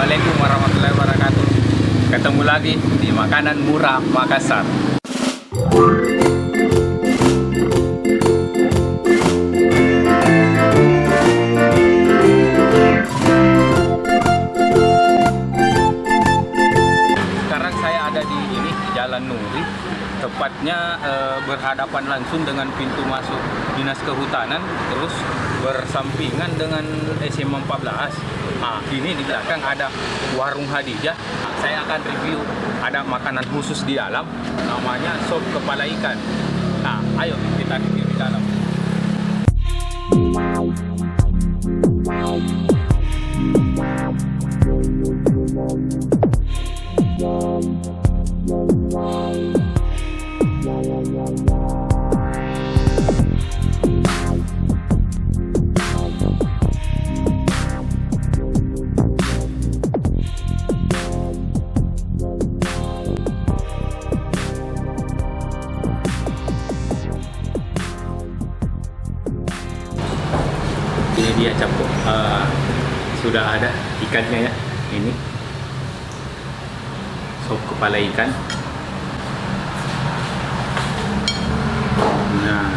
Assalamualaikum warahmatullahi wabarakatuh. Ketemu lagi di Makanan Murah Makassar. Sekarang saya ada di Jalan Nuri, tepatnya berhadapan langsung dengan pintu masuk Dinas Kehutanan, terus bersampingan dengan SMA 14. Nah, ini di belakang ada Warung Hadijah. Nah, saya akan review, ada makanan khusus di dalam, namanya sop kepala ikan. Nah, ayo kita review di dalam. Ini dia capok, sudah ada ikannya ya. Ini sop kepala ikan. Nah,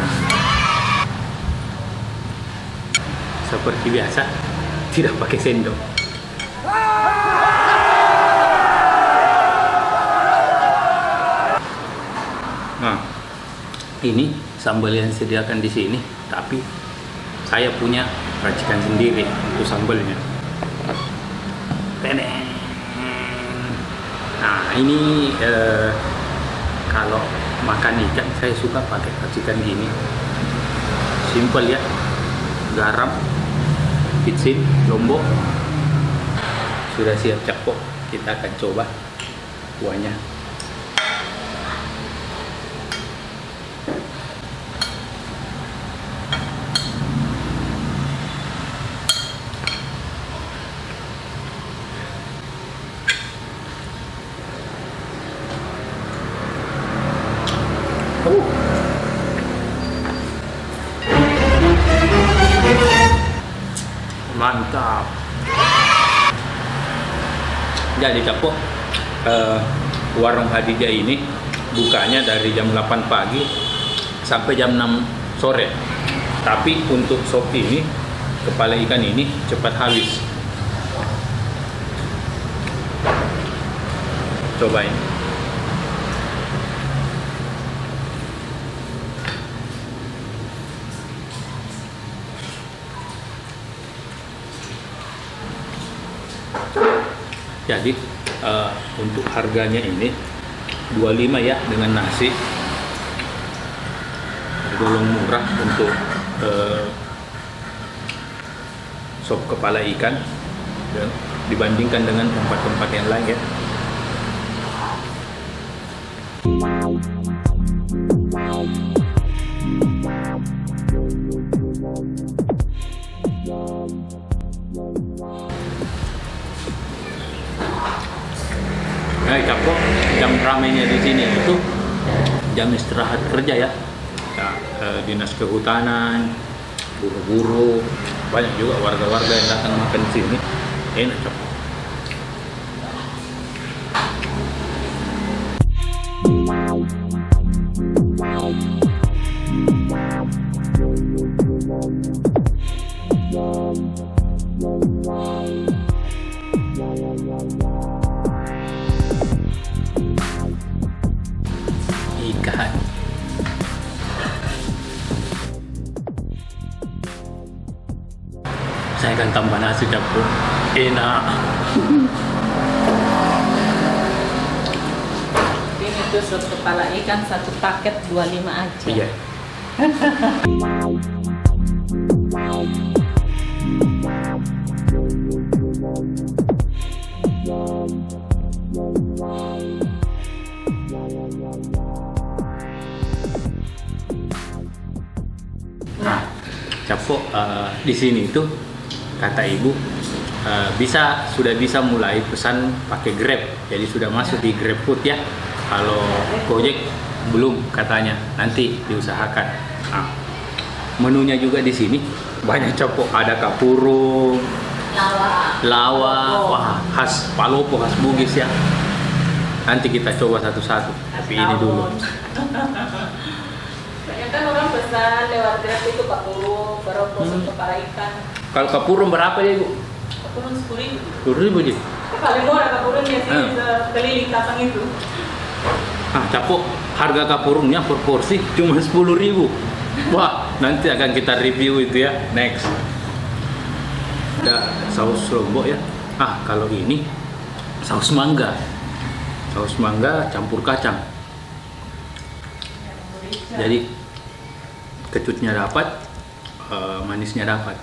seperti biasa, tidak pakai sendok. Nah, ini sambal yang disediakan di sini, tapi saya punya racikan sendiri untuk sambalnya. Teneng. Nah, ini kalau makan ikan saya suka pakai racikan gini. Simple ya. Garam, pitsin, lombok. Sudah siap capok. Kita akan coba kuahnya. Mantap. Jadi capok, Warung Hadijah ini bukanya dari jam 8 pagi sampai jam 6 sore. Tapi untuk sop ini, kepala ikan ini cepat habis. Cobain. Jadi untuk harganya ini 25 ya dengan nasi, tergolong murah untuk sop kepala ikan ya, dibandingkan dengan tempat-tempat yang lain ya. Nah, capok, jam ramainya di sini itu jam istirahat kerja ya. Dinas Kehutanan, buru-buru, banyak juga warga-warga yang datang makan di sini. Enak capok. Ikan. Saya akan tambah nasi capok. Enak. Ini tuh sop kepala ikan satu paket 25 aja. Iya. Nah, capok di sini tuh kata ibu sudah bisa mulai pesan pakai Grab, jadi sudah masuk di GrabFood ya. Kalau Gojek belum katanya, nanti diusahakan. Nah, menunya juga di sini banyak capok, ada kapurung, Lawa, wah khas Palopo, khas Bugis ya. Nanti kita coba satu-satu. Tapi ini dulu. Banyak kan orang pesan lewat Grab itu kapurung, baru sop kepala ikan. Kalau kapurung berapa ya Ibu? Kapurung 10.000. 10.000 Ji? Paling murah kapurung ya sih, keliling tatang itu. Capok, harga kapurungnya per porsi cuma 10.000. Wah, nanti akan kita review itu ya, next. Ada saus lombok ya. Kalau ini saus mangga. Saus mangga campur kacang. Jadi kecutnya dapat, manisnya dapat.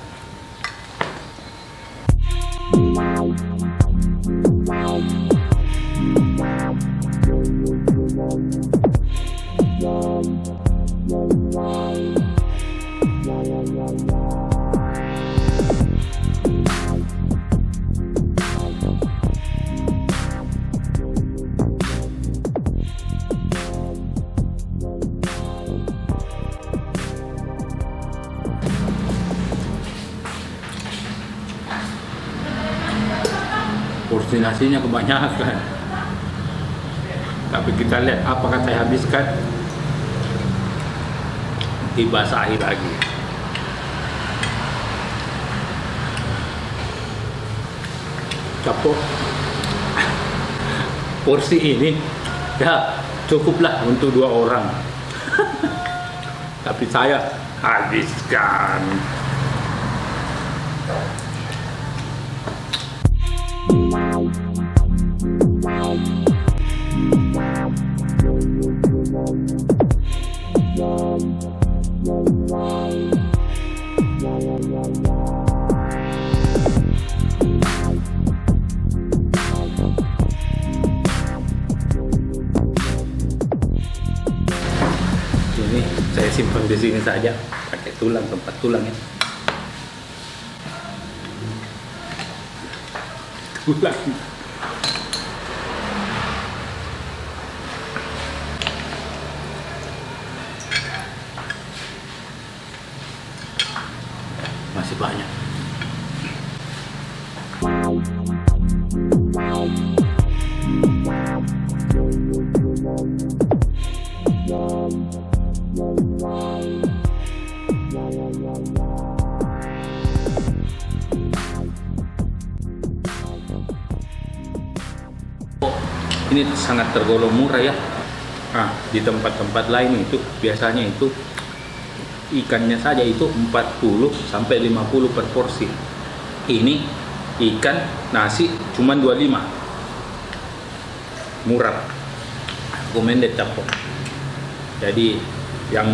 Porsi nasinya kebanyakan. Tapi kita lihat apakah saya habiskan. Dibasahi lagi. Capok. Porsi ini ya cukuplah untuk 2 orang. Tapi saya habiskan. Ini saya simpan di sini saja, pakai tulang, tempat tulang ya. Tulang. Masih banyak. Ini sangat tergolong murah ya. Di tempat-tempat lain itu biasanya itu ikannya saja itu 40 sampai 50 per porsi. Ini ikan nasi cuma 25. Murah. Recommended Capok. Jadi yang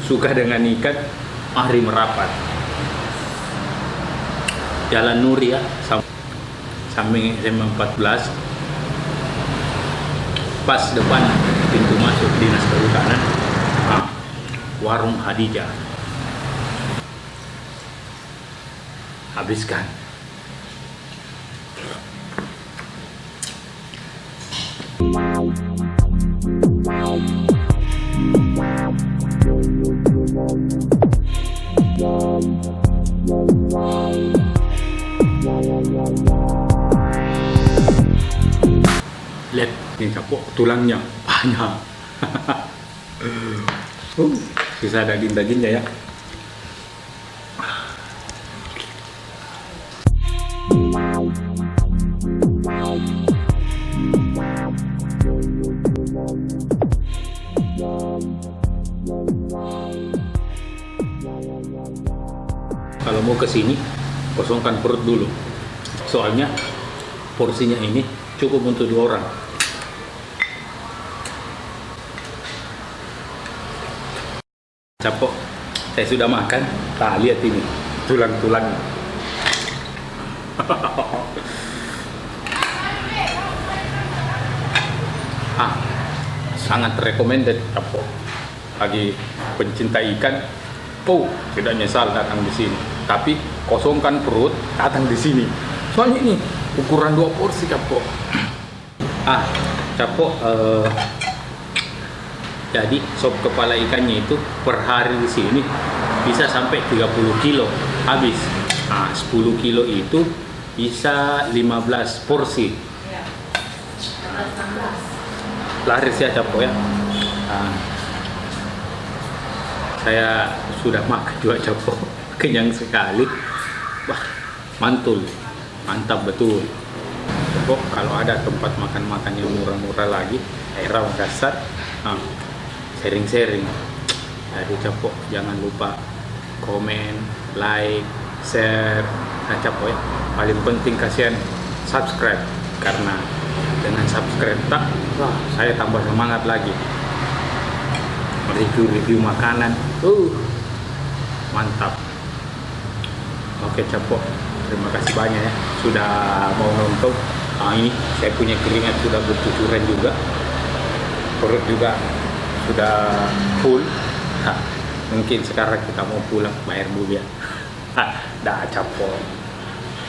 suka dengan ikan, mari merapat. Jalan Nuri ya, samping SMA 14. Pas depan pintu masuk Dinas Kehutanan, Warung Hadijah. Habiskan. Lihat ini Capok, tulangnya banyak. Bisa daging-dagingnya ya. Kalau mau kesini, kosongkan perut dulu. Soalnya porsinya ini cukup untuk 2 orang. Capok, saya sudah makan. Lihat ini tulang-tulang. Sangat recommended Capok. Bagi pencinta ikan, tidak nyesal datang di sini. Tapi kosongkan perut, datang di sini. Soalnya ini ukuran 2 porsi Capok. Capok. Jadi sop kepala ikannya itu per hari di sini bisa sampai 30 kilo habis. Nah, 10 kilo itu bisa 15 porsi. Ya. 16. Laris ya Capo ya. Nah, saya sudah makan juga Capo, kenyang sekali. Wah, mantul, mantap betul. Capo, kalau ada tempat makan-makan yang murah-murah lagi, daerah Makassar, sharing-sharing. Jadi Capo, jangan lupa komen, like, share. Nah Capo ya, paling penting kasihan subscribe, karena dengan subscribe wah, saya tambah semangat lagi review makanan. Mantap. Oke Capo, terima kasih banyak ya sudah mau nonton. Ini saya punya keringat sudah bercucuran juga, perut juga sudah full. Mungkin sekarang kita mau pulang bayar dulu ya. Dah Capo.